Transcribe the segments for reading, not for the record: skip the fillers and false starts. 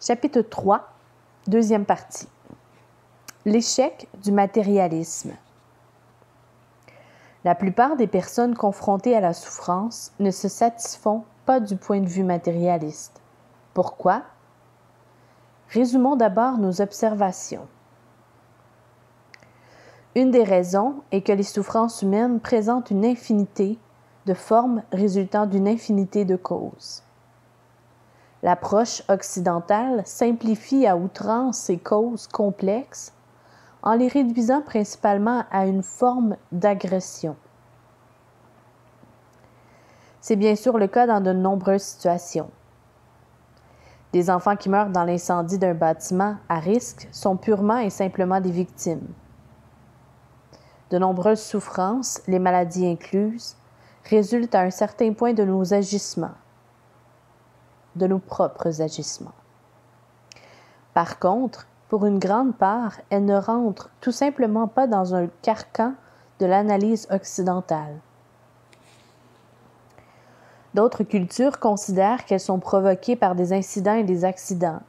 Chapitre 3, deuxième partie. L'échec du matérialisme. La plupart des personnes confrontées à la souffrance ne se satisfont pas du point de vue matérialiste. Pourquoi? Résumons d'abord nos observations. Une des raisons est que les souffrances humaines présentent une infinité de formes résultant d'une infinité de causes. L'approche occidentale simplifie à outrance ces causes complexes en les réduisant principalement à une forme d'agression. C'est bien sûr le cas dans de nombreuses situations. Des enfants qui meurent dans l'incendie d'un bâtiment à risque sont purement et simplement des victimes. De nombreuses souffrances, les maladies incluses, résultent à un certain point de nos agissements, de nos propres agissements. Par contre, pour une grande part, elles ne rentrent tout simplement pas dans un carcan de l'analyse occidentale. D'autres cultures considèrent qu'elles sont provoquées par des incidents et des accidents,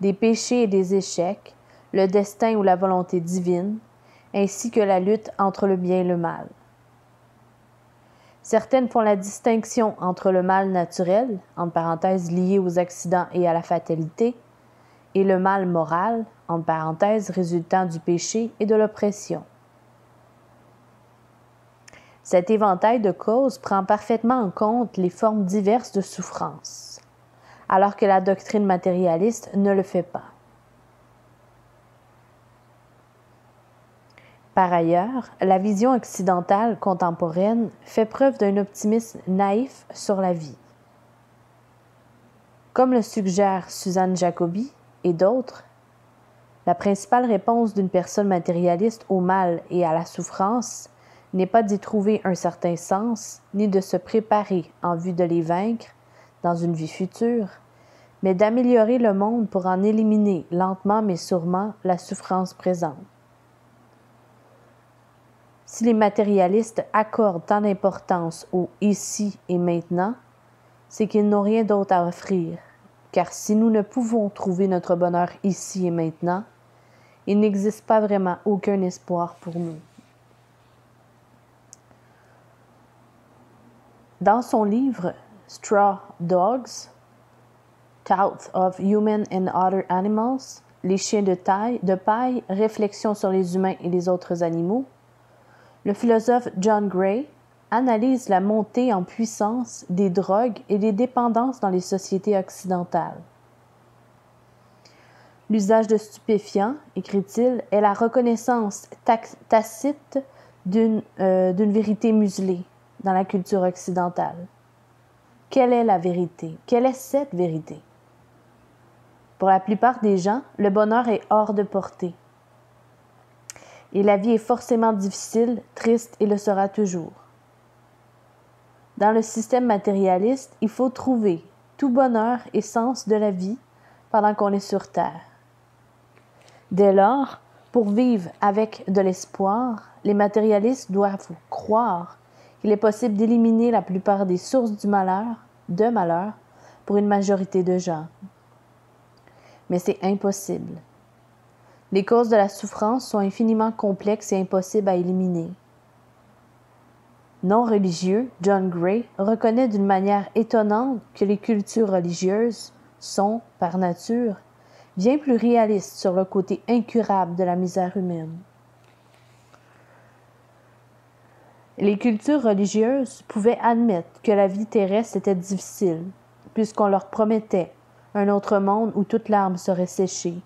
des péchés et des échecs, le destin ou la volonté divine, ainsi que la lutte entre le bien et le mal. Certaines font la distinction entre le mal naturel, entre parenthèses lié aux accidents et à la fatalité, et le mal moral, entre parenthèses résultant du péché et de l'oppression. Cet éventail de causes prend parfaitement en compte les formes diverses de souffrance, alors que la doctrine matérialiste ne le fait pas. Par ailleurs, la vision occidentale contemporaine fait preuve d'un optimisme naïf sur la vie. Comme le suggère Suzanne Jacoby et d'autres, la principale réponse d'une personne matérialiste au mal et à la souffrance n'est pas d'y trouver un certain sens, ni de se préparer en vue de les vaincre dans une vie future, mais d'améliorer le monde pour en éliminer lentement mais sûrement la souffrance présente. Si les matérialistes accordent tant d'importance au « ici et maintenant », c'est qu'ils n'ont rien d'autre à offrir, car si nous ne pouvons trouver notre bonheur ici et maintenant, il n'existe pas vraiment aucun espoir pour nous. Dans son livre « Straw Dogs, Thoughts of Human and Other Animals », Les chiens de paille, réflexions sur les humains et les autres animaux, le philosophe John Gray analyse la montée en puissance des drogues et des dépendances dans les sociétés occidentales. L'usage de stupéfiants, écrit-il, est la reconnaissance tacite d'une vérité muselée dans la culture occidentale. Quelle est la vérité? Quelle est cette vérité? Pour la plupart des gens, le bonheur est hors de portée. Et la vie est forcément difficile, triste et le sera toujours. Dans le système matérialiste, il faut trouver tout bonheur et sens de la vie pendant qu'on est sur Terre. Dès lors, pour vivre avec de l'espoir, les matérialistes doivent croire qu'il est possible d'éliminer la plupart des sources du malheur, pour une majorité de gens. Mais c'est impossible. Les causes de la souffrance sont infiniment complexes et impossibles à éliminer. Non religieux, John Gray reconnaît d'une manière étonnante que les cultures religieuses sont, par nature, bien plus réalistes sur le côté incurable de la misère humaine. Les cultures religieuses pouvaient admettre que la vie terrestre était difficile, puisqu'on leur promettait un autre monde où toute larme serait séchée.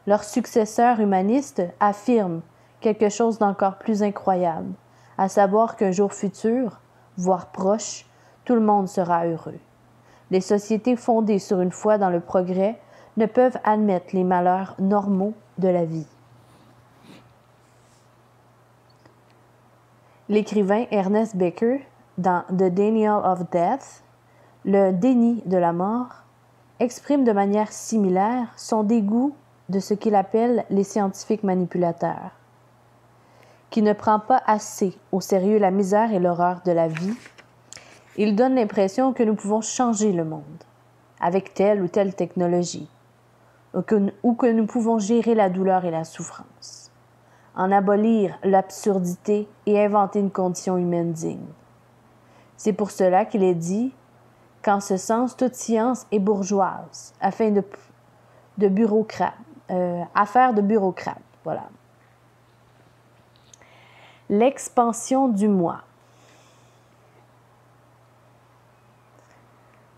Leurs successeurs humanistes affirment quelque chose d'encore plus incroyable, à savoir qu'un jour futur, voire proche, tout le monde sera heureux. Les sociétés fondées sur une foi dans le progrès ne peuvent admettre les malheurs normaux de la vie. L'écrivain Ernest Becker, dans The Denial of Death, le déni de la mort, exprime de manière similaire son dégoût de ce qu'il appelle les scientifiques manipulateurs, qui ne prend pas assez au sérieux la misère et l'horreur de la vie. Il donne l'impression que nous pouvons changer le monde avec telle ou telle technologie. ou que nous pouvons gérer la douleur et la souffrance, en abolir l'absurdité et inventer une condition humaine digne. C'est pour cela qu'il est dit qu'en ce sens, toute science est bourgeoise, affaire de bureaucrate. Voilà. L'expansion du moi.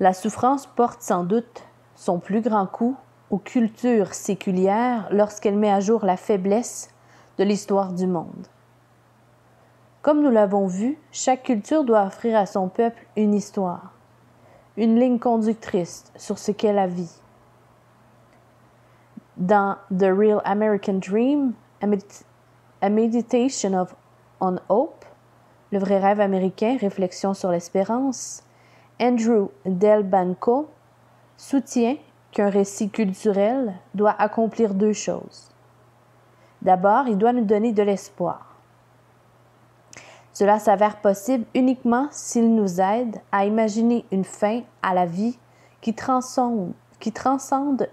La souffrance porte sans doute son plus grand coup aux cultures séculières lorsqu'elle met à jour la faiblesse de l'histoire du monde. Comme nous l'avons vu, chaque culture doit offrir à son peuple une histoire, une ligne conductrice sur ce qu'est la vie. Dans The Real American Dream, A Meditation on Hope, le vrai rêve américain, réflexion sur l'espérance, Andrew Delbanco soutient qu'un récit culturel doit accomplir deux choses. D'abord, il doit nous donner de l'espoir. Cela s'avère possible uniquement s'il nous aide à imaginer une fin à la vie qui transcende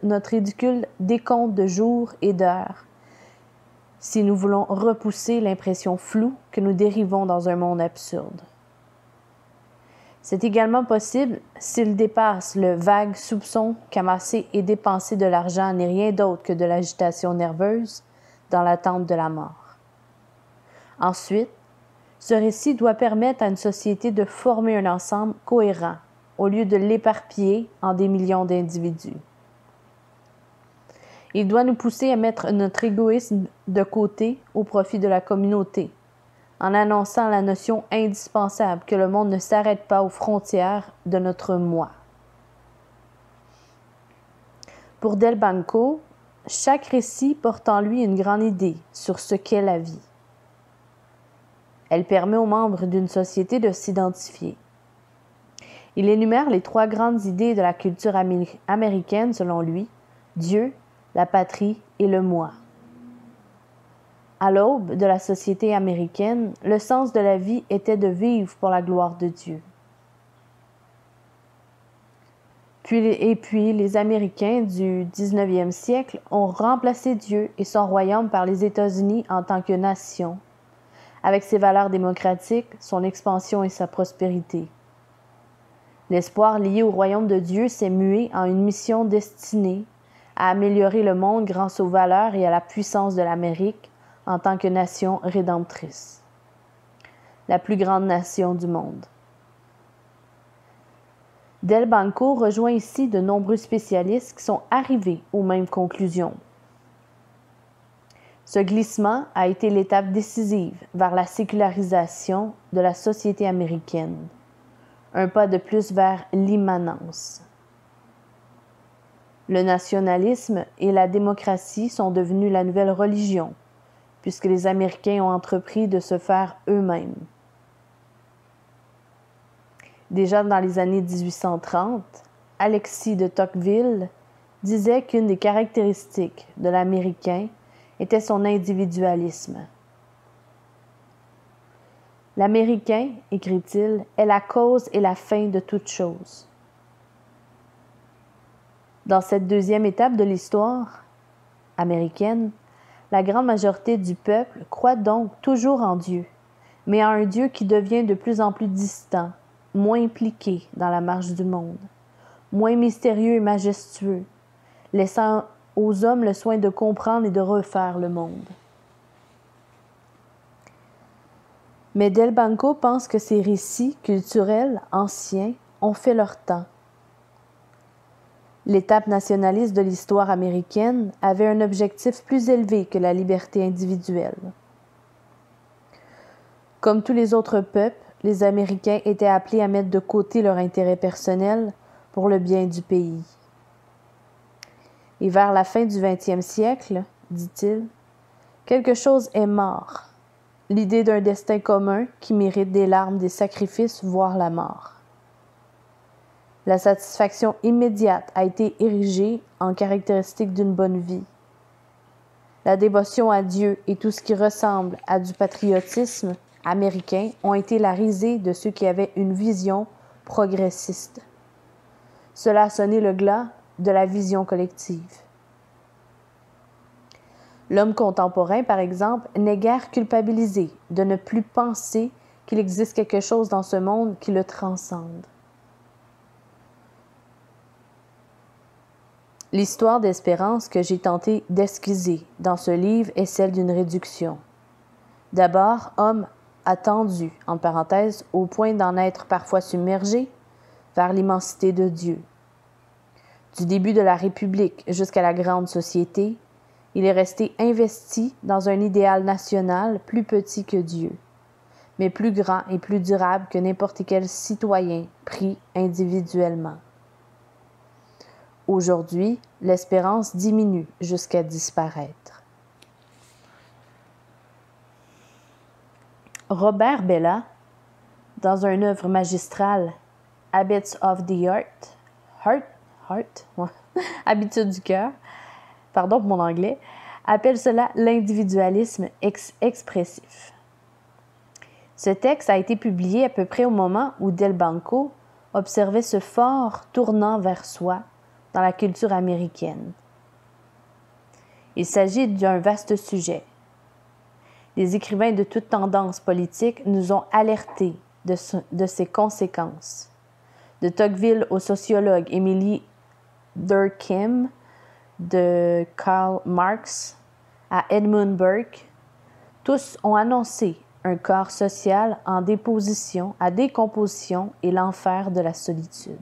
notre ridicule décompte de jours et d'heures, si nous voulons repousser l'impression floue que nous dérivons dans un monde absurde. C'est également possible s'il dépasse le vague soupçon qu'amasser et dépenser de l'argent n'est rien d'autre que de l'agitation nerveuse dans l'attente de la mort. Ensuite, ce récit doit permettre à une société de former un ensemble cohérent au lieu de l'éparpiller en des millions d'individus. Il doit nous pousser à mettre notre égoïsme de côté au profit de la communauté, en annonçant la notion indispensable que le monde ne s'arrête pas aux frontières de notre moi. Pour Delbanco, chaque récit porte en lui une grande idée sur ce qu'est la vie. Elle permet aux membres d'une société de s'identifier. Il énumère les trois grandes idées de la culture américaine selon lui, Dieu, la patrie et le moi. À l'aube de la société américaine, le sens de la vie était de vivre pour la gloire de Dieu. Puis les Américains du 19e siècle ont remplacé Dieu et son royaume par les États-Unis en tant que nation, avec ses valeurs démocratiques, son expansion et sa prospérité. L'espoir lié au royaume de Dieu s'est mué en une mission destinée à améliorer le monde grâce aux valeurs et à la puissance de l'Amérique en tant que nation rédemptrice, la plus grande nation du monde. Delbanco rejoint ici de nombreux spécialistes qui sont arrivés aux mêmes conclusions. Ce glissement a été l'étape décisive vers la sécularisation de la société américaine, un pas de plus vers l'immanence. Le nationalisme et la démocratie sont devenus la nouvelle religion, puisque les Américains ont entrepris de se faire eux-mêmes. Déjà dans les années 1830, Alexis de Tocqueville disait qu'une des caractéristiques de l'Américain était son individualisme. L'Américain, écrit-il, est la cause et la fin de toute chose. Dans cette deuxième étape de l'histoire américaine, la grande majorité du peuple croit donc toujours en Dieu, mais à un Dieu qui devient de plus en plus distant, moins impliqué dans la marche du monde, moins mystérieux et majestueux, laissant aux hommes le soin de comprendre et de refaire le monde. Mais Delbanco pense que ces récits culturels anciens ont fait leur temps. L'étape nationaliste de l'histoire américaine avait un objectif plus élevé que la liberté individuelle. Comme tous les autres peuples, les Américains étaient appelés à mettre de côté leur intérêt personnel pour le bien du pays. Et vers la fin du 20e siècle, dit-il, quelque chose est mort, l'idée d'un destin commun qui mérite des larmes, des sacrifices, voire la mort. La satisfaction immédiate a été érigée en caractéristique d'une bonne vie. La dévotion à Dieu et tout ce qui ressemble à du patriotisme américain ont été la risée de ceux qui avaient une vision progressiste. Cela a sonné le glas de la vision collective. L'homme contemporain, par exemple, n'est guère culpabilisé de ne plus penser qu'il existe quelque chose dans ce monde qui le transcende. L'histoire d'espérance que j'ai tenté d'esquisser dans ce livre est celle d'une réduction. D'abord, homme attendu, en parenthèse, au point d'en être parfois submergé vers l'immensité de Dieu. Du début de la République jusqu'à la grande société, il est resté investi dans un idéal national plus petit que Dieu, mais plus grand et plus durable que n'importe quel citoyen pris individuellement. Aujourd'hui, l'espérance diminue jusqu'à disparaître. Robert Bellah, dans une œuvre magistrale, Habits of the Habitudes du cœur, pardon pour mon anglais, appelle cela l'individualisme expressif. Ce texte a été publié à peu près au moment où Delbanco observait ce fort tournant vers soi dans la culture américaine. Il s'agit d'un vaste sujet. Les écrivains de toute tendance politique nous ont alertés de ses conséquences. De Tocqueville au sociologue Emily Durkheim, de Karl Marx à Edmund Burke, tous ont annoncé un corps social en décomposition et l'enfer de la solitude.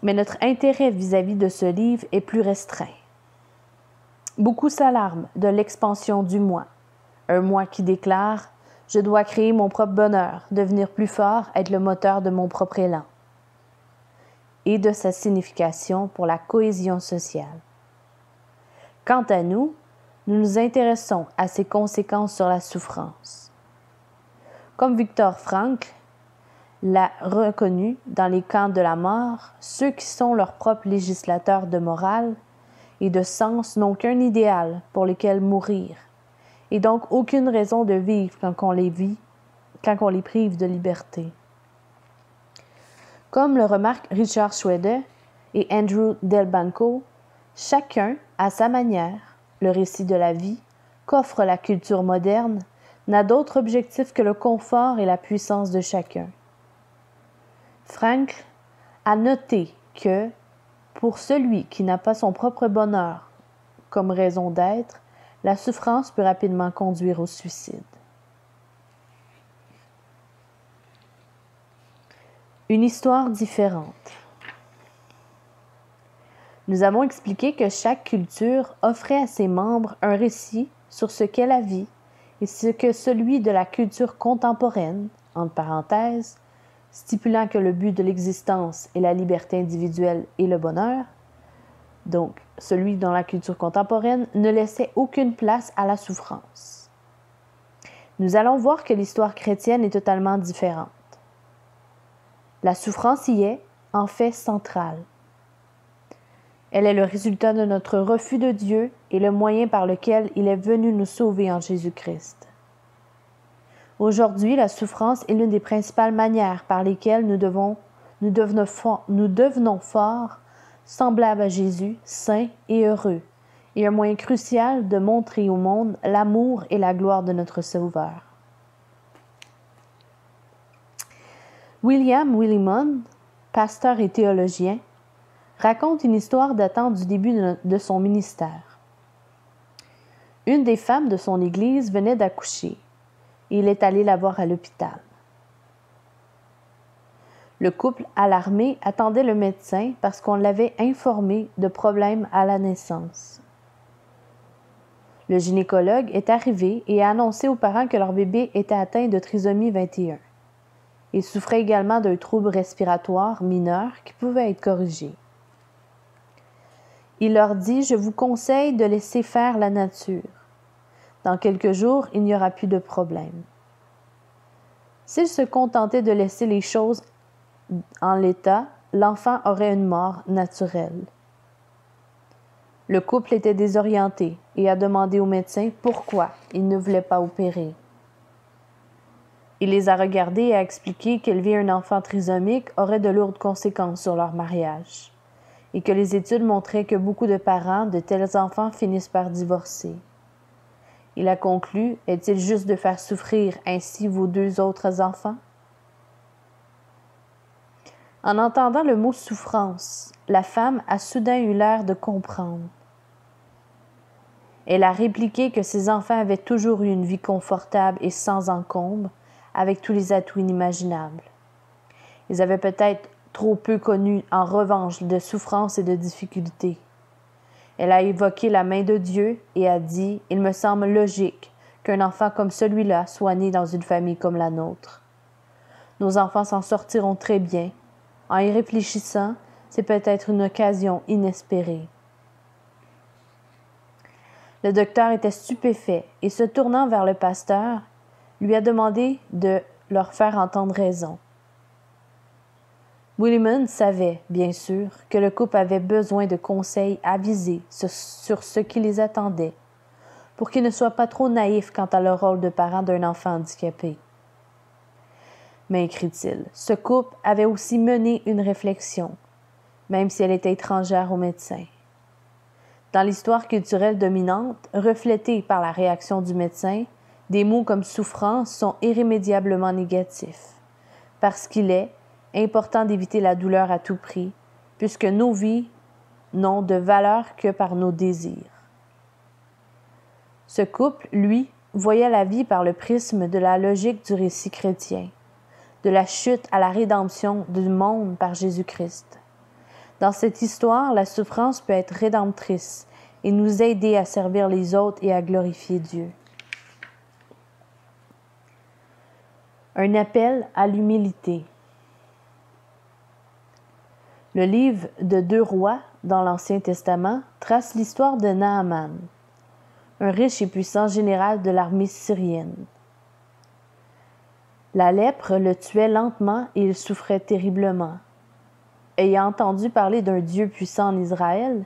Mais notre intérêt vis-à-vis de ce livre est plus restreint. Beaucoup s'alarment de l'expansion du moi, un moi qui déclare « Je dois créer mon propre bonheur, devenir plus fort, être le moteur de mon propre élan » et de sa signification pour la cohésion sociale. Quant à nous, nous nous intéressons à ses conséquences sur la souffrance. Comme Viktor Frankl l'a reconnu dans les camps de la mort, ceux qui sont leurs propres législateurs de morale et de sens n'ont qu'un idéal pour lequel mourir, et donc aucune raison de vivre quand on les prive de liberté. Comme le remarquent Richard Schwede et Andrew Delbanco, chacun, à sa manière, le récit de la vie qu'offre la culture moderne n'a d'autre objectif que le confort et la puissance de chacun. Frankl a noté que, pour celui qui n'a pas son propre bonheur comme raison d'être, la souffrance peut rapidement conduire au suicide. Une histoire différente. Nous avons expliqué que chaque culture offrait à ses membres un récit sur ce qu'est la vie et ce que celui de la culture contemporaine, entre parenthèses, stipulant que le but de l'existence est la liberté individuelle et le bonheur, donc celui dans la culture contemporaine ne laissait aucune place à la souffrance. Nous allons voir que l'histoire chrétienne est totalement différente. La souffrance y est, en fait, centrale. Elle est le résultat de notre refus de Dieu et le moyen par lequel il est venu nous sauver en Jésus-Christ. Aujourd'hui, la souffrance est l'une des principales manières par lesquelles nous devenons forts, semblables à Jésus, saints et heureux, et un moyen crucial de montrer au monde l'amour et la gloire de notre Sauveur. William Willimon, pasteur et théologien, raconte une histoire datant du début de son ministère. Une des femmes de son église venait d'accoucher et il est allé la voir à l'hôpital. Le couple, alarmé, attendait le médecin parce qu'on l'avait informé de problèmes à la naissance. Le gynécologue est arrivé et a annoncé aux parents que leur bébé était atteint de trisomie 21. Il souffrait également d'un trouble respiratoire mineur qui pouvait être corrigé. Il leur dit « Je vous conseille de laisser faire la nature. Dans quelques jours, il n'y aura plus de problème. » S'ils se contentaient de laisser les choses en l'état, l'enfant aurait une mort naturelle. Le couple était désorienté et a demandé au médecin pourquoi il ne voulait pas opérer. Il les a regardés et a expliqué qu'élever un enfant trisomique aurait de lourdes conséquences sur leur mariage et que les études montraient que beaucoup de parents de tels enfants finissent par divorcer. Il a conclu, est-il juste de faire souffrir ainsi vos 2 autres enfants? En entendant le mot souffrance, la femme a soudain eu l'air de comprendre. Elle a répliqué que ses enfants avaient toujours eu une vie confortable et sans encombre, avec tous les atouts inimaginables. Ils avaient peut-être trop peu connu, en revanche, de souffrance et de difficultés. Elle a évoqué la main de Dieu et a dit « Il me semble logique qu'un enfant comme celui-là soit né dans une famille comme la nôtre. Nos enfants s'en sortiront très bien. En y réfléchissant, c'est peut-être une occasion inespérée. » Le docteur était stupéfait et, se tournant vers le pasteur, lui a demandé de leur faire entendre raison. Willimon savait, bien sûr, que le couple avait besoin de conseils avisés sur ce qui les attendait, pour qu'ils ne soient pas trop naïfs quant à leur rôle de parents d'un enfant handicapé. Mais, écrit-il, ce couple avait aussi mené une réflexion, même si elle était étrangère aux médecins. Dans l'histoire culturelle dominante, reflétée par la réaction du médecin, des mots comme souffrance sont irrémédiablement négatifs, parce qu'il est important d'éviter la douleur à tout prix, puisque nos vies n'ont de valeur que par nos désirs. Ce couple, lui, voyait la vie par le prisme de la logique du récit chrétien, de la chute à la rédemption du monde par Jésus-Christ. Dans cette histoire, la souffrance peut être rédemptrice et nous aider à servir les autres et à glorifier Dieu. Un appel à l'humilité. Le livre de 2 Rois, dans l'Ancien Testament, trace l'histoire de Naaman, un riche et puissant général de l'armée syrienne. La lèpre le tuait lentement et il souffrait terriblement. Ayant entendu parler d'un Dieu puissant en Israël,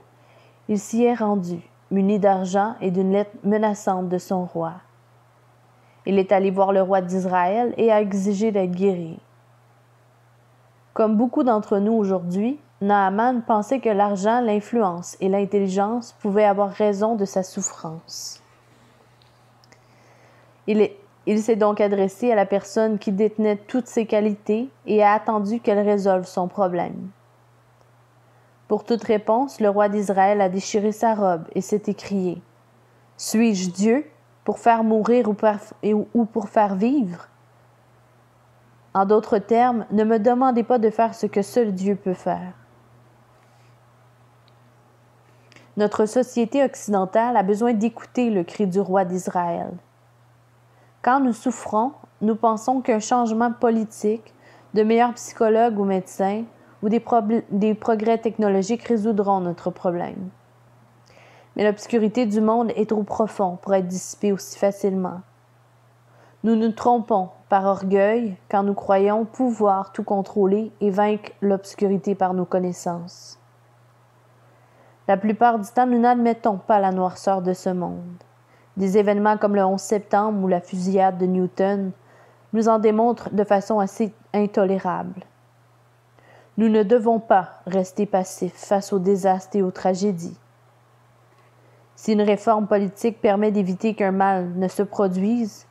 il s'y est rendu, muni d'argent et d'une lettre menaçante de son roi. Il est allé voir le roi d'Israël et a exigé d'être guéri. Comme beaucoup d'entre nous aujourd'hui, Naaman pensait que l'argent, l'influence et l'intelligence pouvaient avoir raison de sa souffrance. Il s'est donc adressé à la personne qui détenait toutes ses qualités et a attendu qu'elle résolve son problème. Pour toute réponse, le roi d'Israël a déchiré sa robe et s'est écrié « Suis-je Dieu pour faire mourir ou pour faire vivre? » En d'autres termes, ne me demandez pas de faire ce que seul Dieu peut faire. Notre société occidentale a besoin d'écouter le cri du roi d'Israël. Quand nous souffrons, nous pensons qu'un changement politique, de meilleurs psychologues ou médecins, ou des progrès technologiques résoudront notre problème. Mais l'obscurité du monde est trop profonde pour être dissipée aussi facilement. Nous nous trompons par orgueil quand nous croyons pouvoir tout contrôler et vaincre l'obscurité par nos connaissances. La plupart du temps, nous n'admettons pas la noirceur de ce monde. Des événements comme le 11 septembre ou la fusillade de Newton nous en démontrent de façon assez intolérable. Nous ne devons pas rester passifs face aux désastres et aux tragédies. Si une réforme politique permet d'éviter qu'un mal ne se produise,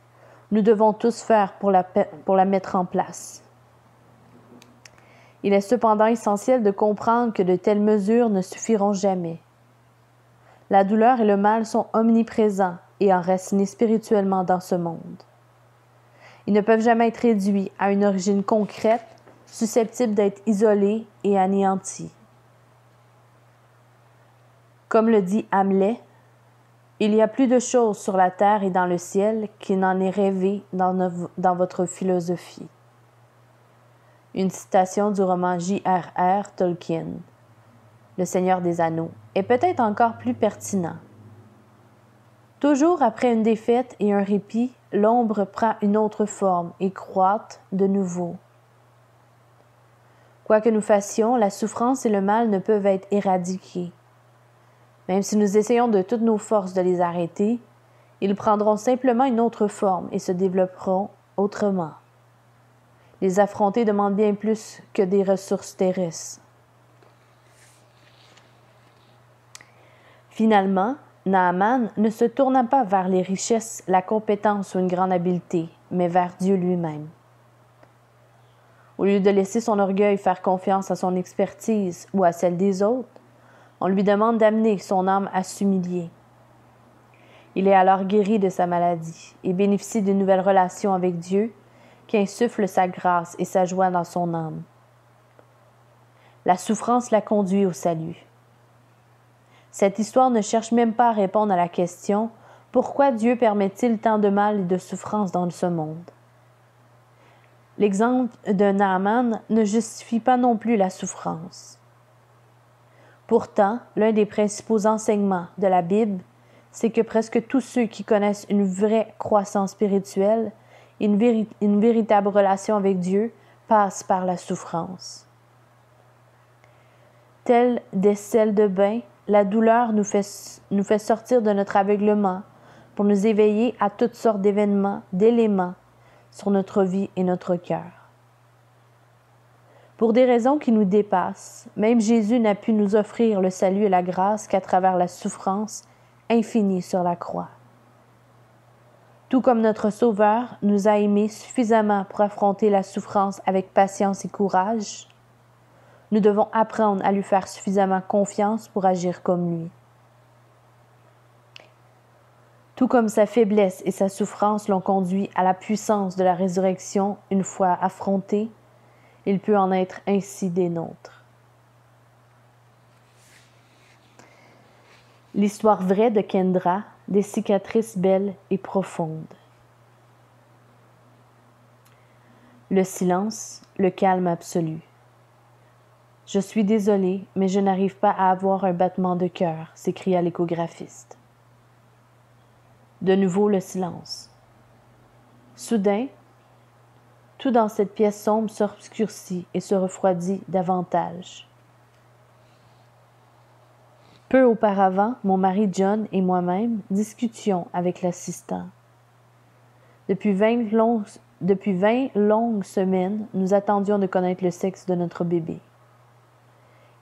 nous devons tous faire pour la mettre en place. Il est cependant essentiel de comprendre que de telles mesures ne suffiront jamais. La douleur et le mal sont omniprésents et enracinés spirituellement dans ce monde. Ils ne peuvent jamais être réduits à une origine concrète, susceptible d'être isolée et anéantie. Comme le dit Hamlet, « Il y a plus de choses sur la terre et dans le ciel qu'il n'en est rêvé dans votre philosophie. » Une citation du roman J.R.R. Tolkien, Le Seigneur des Anneaux, est peut-être encore plus pertinent. Toujours après une défaite et un répit, l'ombre prend une autre forme et croît de nouveau. Quoi que nous fassions, la souffrance et le mal ne peuvent être éradiqués. Même si nous essayons de toutes nos forces de les arrêter, ils prendront simplement une autre forme et se développeront autrement. Les affronter demande bien plus que des ressources terrestres. Finalement, Naaman ne se tourna pas vers les richesses, la compétence ou une grande habileté, mais vers Dieu lui-même. Au lieu de laisser son orgueil faire confiance à son expertise ou à celle des autres, on lui demande d'amener son âme à s'humilier. Il est alors guéri de sa maladie et bénéficie d'une nouvelle relation avec Dieu qui insuffle sa grâce et sa joie dans son âme. La souffrance l'a conduit au salut. Cette histoire ne cherche même pas à répondre à la question « Pourquoi Dieu permet-il tant de mal et de souffrance dans ce monde ?» L'exemple de Naaman ne justifie pas non plus la souffrance. Pourtant, l'un des principaux enseignements de la Bible, c'est que presque tous ceux qui connaissent une vraie croissance spirituelle et une véritable relation avec Dieu passent par la souffrance. Telle des selles de bain, la douleur nous fait sortir de notre aveuglement pour nous éveiller à toutes sortes d'événements, d'éléments sur notre vie et notre cœur. Pour des raisons qui nous dépassent, même Jésus n'a pu nous offrir le salut et la grâce qu'à travers la souffrance infinie sur la croix. Tout comme notre Sauveur nous a aimés suffisamment pour affronter la souffrance avec patience et courage, nous devons apprendre à lui faire suffisamment confiance pour agir comme lui. Tout comme sa faiblesse et sa souffrance l'ont conduit à la puissance de la résurrection une fois affronté, il peut en être ainsi des nôtres. L'histoire vraie de Kendra, des cicatrices belles et profondes. Le silence, le calme absolu. Je suis désolée, mais je n'arrive pas à avoir un battement de cœur, s'écria l'échographiste. De nouveau le silence. Soudain, tout dans cette pièce sombre s'obscurcit et se refroidit davantage. Peu auparavant, mon mari John et moi-même discutions avec l'assistant. Depuis 20 longues semaines, nous attendions de connaître le sexe de notre bébé.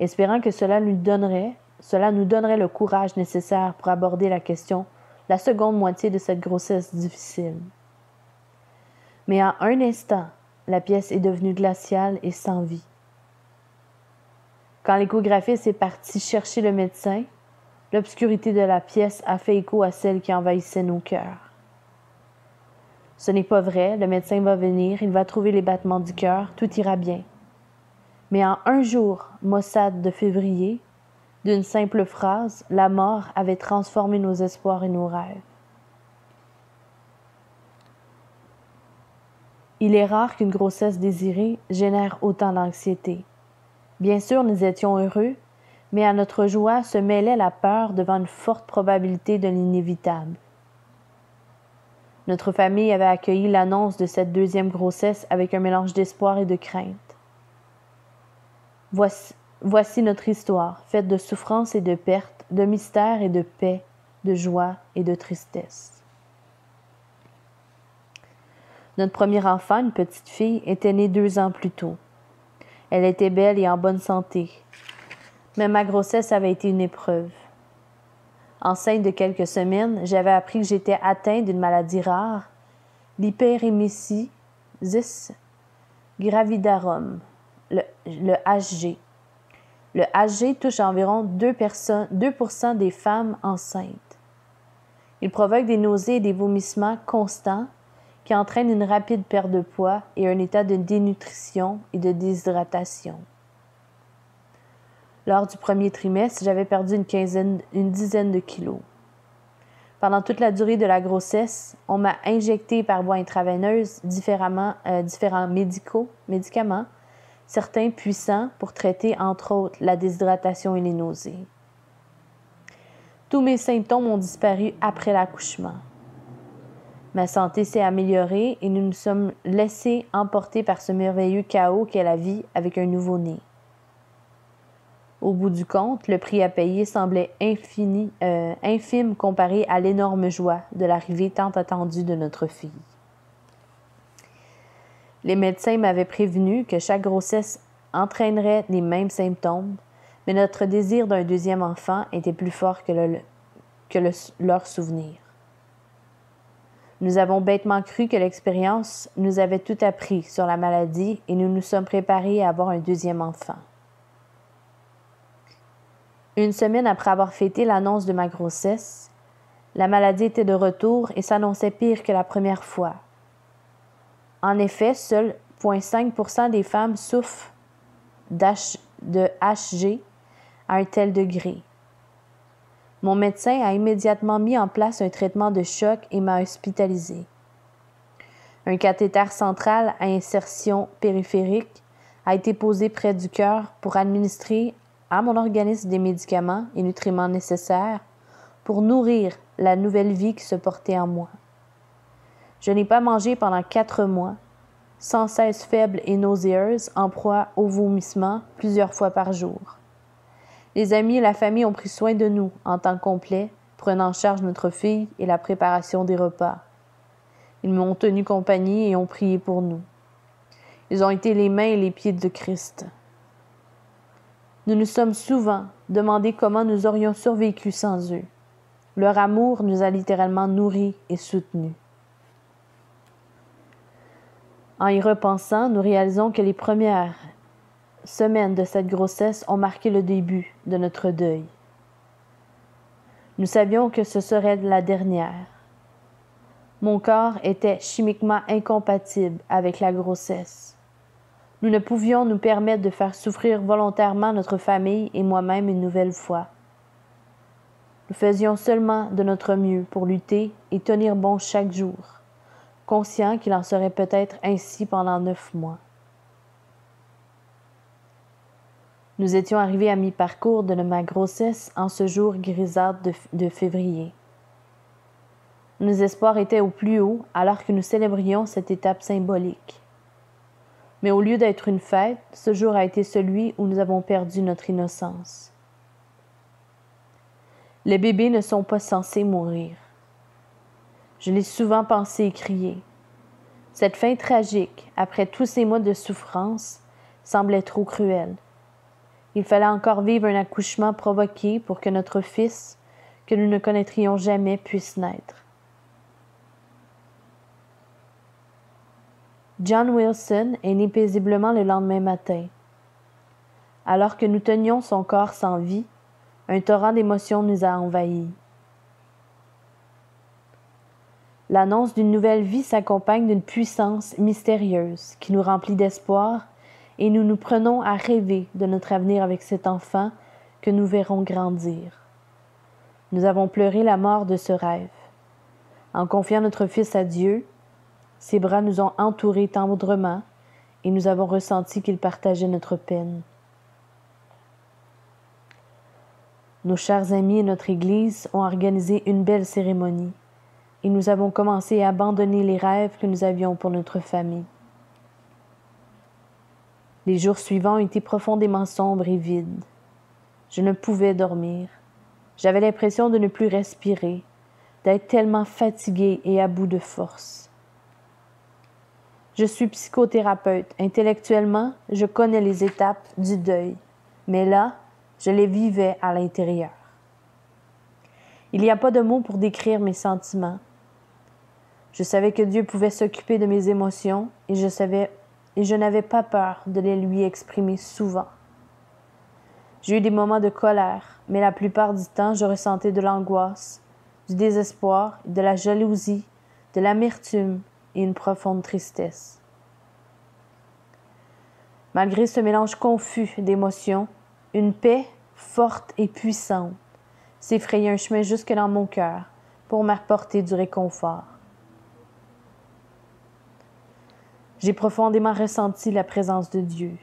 Espérant que cela nous donnerait le courage nécessaire pour aborder la seconde moitié de cette grossesse difficile. Mais en un instant, la pièce est devenue glaciale et sans vie. Quand l'échographiste est parti chercher le médecin, l'obscurité de la pièce a fait écho à celle qui envahissait nos cœurs. Ce n'est pas vrai, le médecin va venir, il va trouver les battements du cœur, tout ira bien. Mais en un jour, maussade de février, d'une simple phrase, la mort avait transformé nos espoirs et nos rêves. Il est rare qu'une grossesse désirée génère autant d'anxiété. Bien sûr, nous étions heureux, mais à notre joie se mêlait la peur devant une forte probabilité de l'inévitable. Notre famille avait accueilli l'annonce de cette deuxième grossesse avec un mélange d'espoir et de crainte. Voici notre histoire, faite de souffrance et de perte, de mystère et de paix, de joie et de tristesse. Notre premier enfant, une petite fille, était née 2 ans plus tôt. Elle était belle et en bonne santé. Mais ma grossesse avait été une épreuve. Enceinte de quelques semaines, j'avais appris que j'étais atteinte d'une maladie rare, l'hyperémesis gravidarum, le HG. Le HG touche environ 2% des femmes enceintes. Il provoque des nausées et des vomissements constants qui entraînent une rapide perte de poids et un état de dénutrition et de déshydratation. Lors du premier trimestre, j'avais perdu une dizaine de kilos. Pendant toute la durée de la grossesse, on m'a injecté par voie intraveineuse différents médicaments, certains puissants pour traiter, entre autres, la déshydratation et les nausées. Tous mes symptômes ont disparu après l'accouchement. Ma santé s'est améliorée et nous nous sommes laissés emporter par ce merveilleux chaos qu'est la vie avec un nouveau-né. Au bout du compte, le prix à payer semblait infime comparé à l'énorme joie de l'arrivée tant attendue de notre fille. Les médecins m'avaient prévenu que chaque grossesse entraînerait les mêmes symptômes, Mais notre désir d'un deuxième enfant était plus fort que leur souvenir. Nous avons bêtement cru que l'expérience nous avait tout appris sur la maladie et nous nous sommes préparés à avoir un deuxième enfant. Une semaine après avoir fêté l'annonce de ma grossesse, la maladie était de retour et s'annonçait pire que la première fois. En effet, seuls 0,5% des femmes souffrent de HG à un tel degré. Mon médecin a immédiatement mis en place un traitement de choc et m'a hospitalisé. Un cathéter central à insertion périphérique a été posé près du cœur pour administrer à mon organisme des médicaments et nutriments nécessaires pour nourrir la nouvelle vie qui se portait en moi. Je n'ai pas mangé pendant 4 mois, sans cesse faible et nauséeuse, en proie au vomissement plusieurs fois par jour. Les amis et la famille ont pris soin de nous en temps complet, prenant en charge notre fille et la préparation des repas. Ils m'ont tenu compagnie et ont prié pour nous. Ils ont été les mains et les pieds de Christ. Nous nous sommes souvent demandé comment nous aurions survécu sans eux. Leur amour nous a littéralement nourris et soutenus. En y repensant, nous réalisons que les premières semaines de cette grossesse ont marqué le début de notre deuil. Nous savions que ce serait la dernière. Mon corps était chimiquement incompatible avec la grossesse. Nous ne pouvions nous permettre de faire souffrir volontairement notre famille et moi-même une nouvelle fois. Nous faisions seulement de notre mieux pour lutter et tenir bon chaque jour, conscients qu'il en serait peut-être ainsi pendant 9 mois. Nous étions arrivés à mi-parcours de ma grossesse en ce jour grisâtre de février. Nos espoirs étaient au plus haut alors que nous célébrions cette étape symbolique. Mais au lieu d'être une fête, ce jour a été celui où nous avons perdu notre innocence. Les bébés ne sont pas censés mourir. Je l'ai souvent pensé et crié. Cette fin tragique, après tous ces mois de souffrance, semblait trop cruelle. Il fallait encore vivre un accouchement provoqué pour que notre fils, que nous ne connaîtrions jamais, puisse naître. John Wilson est né paisiblement le lendemain matin. Alors que nous tenions son corps sans vie, un torrent d'émotions nous a envahis. L'annonce d'une nouvelle vie s'accompagne d'une puissance mystérieuse qui nous remplit d'espoir et nous nous prenons à rêver de notre avenir avec cet enfant que nous verrons grandir. Nous avons pleuré la mort de ce rêve. En confiant notre fils à Dieu, ses bras nous ont entourés tendrement et nous avons ressenti qu'il partageait notre peine. Nos chers amis et notre Église ont organisé une belle cérémonie et nous avons commencé à abandonner les rêves que nous avions pour notre famille. Les jours suivants étaient profondément sombres et vides. Je ne pouvais dormir. J'avais l'impression de ne plus respirer, d'être tellement fatiguée et à bout de force. Je suis psychothérapeute. Intellectuellement, je connais les étapes du deuil, mais là, je les vivais à l'intérieur. Il n'y a pas de mots pour décrire mes sentiments. Je savais que Dieu pouvait s'occuper de mes émotions et je n'avais pas peur de les lui exprimer souvent. J'ai eu des moments de colère, mais la plupart du temps, je ressentais de l'angoisse, du désespoir, de la jalousie, de l'amertume et une profonde tristesse. Malgré ce mélange confus d'émotions, une paix forte et puissante s'est frayée un chemin jusque dans mon cœur pour m'apporter du réconfort. J'ai profondément ressenti la présence de Dieu.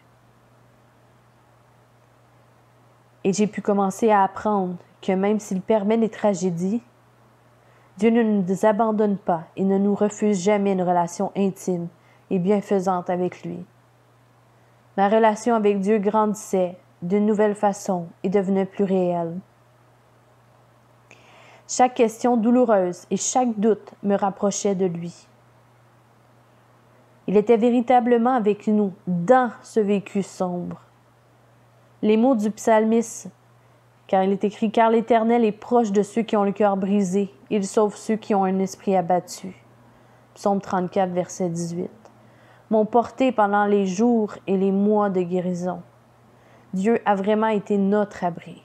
Et j'ai pu commencer à apprendre que même s'il permet des tragédies, Dieu ne nous abandonne pas et ne nous refuse jamais une relation intime et bienfaisante avec lui. Ma relation avec Dieu grandissait d'une nouvelle façon et devenait plus réelle. Chaque question douloureuse et chaque doute me rapprochait de lui. Il était véritablement avec nous dans ce vécu sombre. Les mots du psalmiste, car il est écrit « Car l'Éternel est proche de ceux qui ont le cœur brisé, il sauve ceux qui ont un esprit abattu. » Psaume 34, verset 18. M'ont porté pendant les jours et les mois de guérison. Dieu a vraiment été notre abri.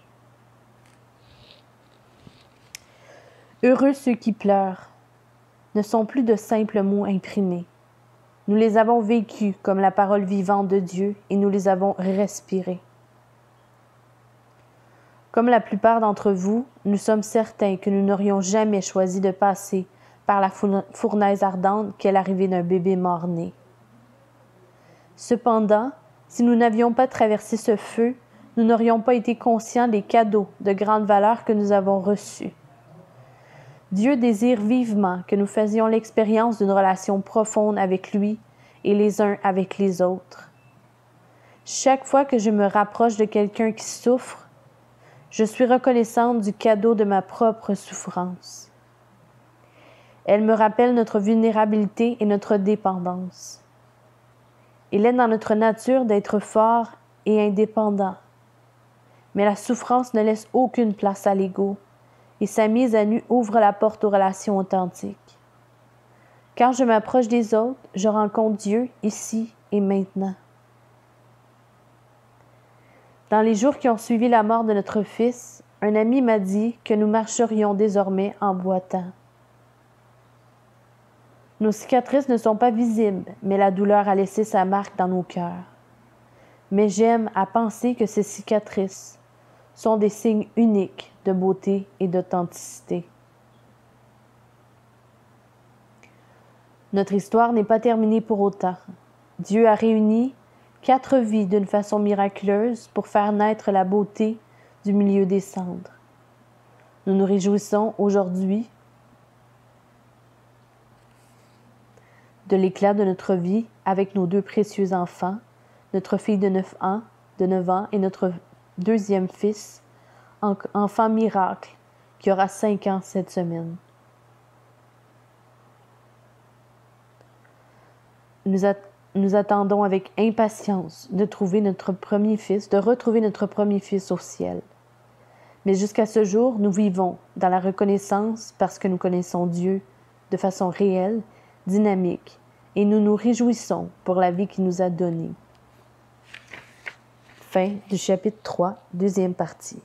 Heureux ceux qui pleurent ne sont plus de simples mots imprimés. Nous les avons vécus comme la parole vivante de Dieu et nous les avons respirés. Comme la plupart d'entre vous, nous sommes certains que nous n'aurions jamais choisi de passer par la fournaise ardente qu'est l'arrivée d'un bébé mort-né. Cependant, si nous n'avions pas traversé ce feu, nous n'aurions pas été conscients des cadeaux de grande valeur que nous avons reçus. Dieu désire vivement que nous faisions l'expérience d'une relation profonde avec lui et les uns avec les autres. Chaque fois que je me rapproche de quelqu'un qui souffre, je suis reconnaissante du cadeau de ma propre souffrance. Elle me rappelle notre vulnérabilité et notre dépendance. Il est dans notre nature d'être fort et indépendant. Mais la souffrance ne laisse aucune place à l'ego et sa mise à nu ouvre la porte aux relations authentiques. Quand je m'approche des autres, je rencontre Dieu ici et maintenant. Dans les jours qui ont suivi la mort de notre fils, un ami m'a dit que nous marcherions désormais en boitant. Nos cicatrices ne sont pas visibles, mais la douleur a laissé sa marque dans nos cœurs. Mais j'aime à penser que ces cicatrices sont des signes uniques de beauté et d'authenticité. Notre histoire n'est pas terminée pour autant. Dieu a réuni 4 vies d'une façon miraculeuse pour faire naître la beauté du milieu des cendres. Nous nous réjouissons aujourd'hui de l'éclat de notre vie avec nos 2 précieux enfants, notre fille de 9 ans et notre 2e fils, enfant miracle, qui aura 5 ans cette semaine. Nous attendons avec impatience de retrouver notre premier fils au ciel. Mais jusqu'à ce jour, nous vivons dans la reconnaissance parce que nous connaissons Dieu de façon réelle, dynamique, et nous nous réjouissons pour la vie qu'il nous a donnée. Fin du chapitre 3, 2e partie.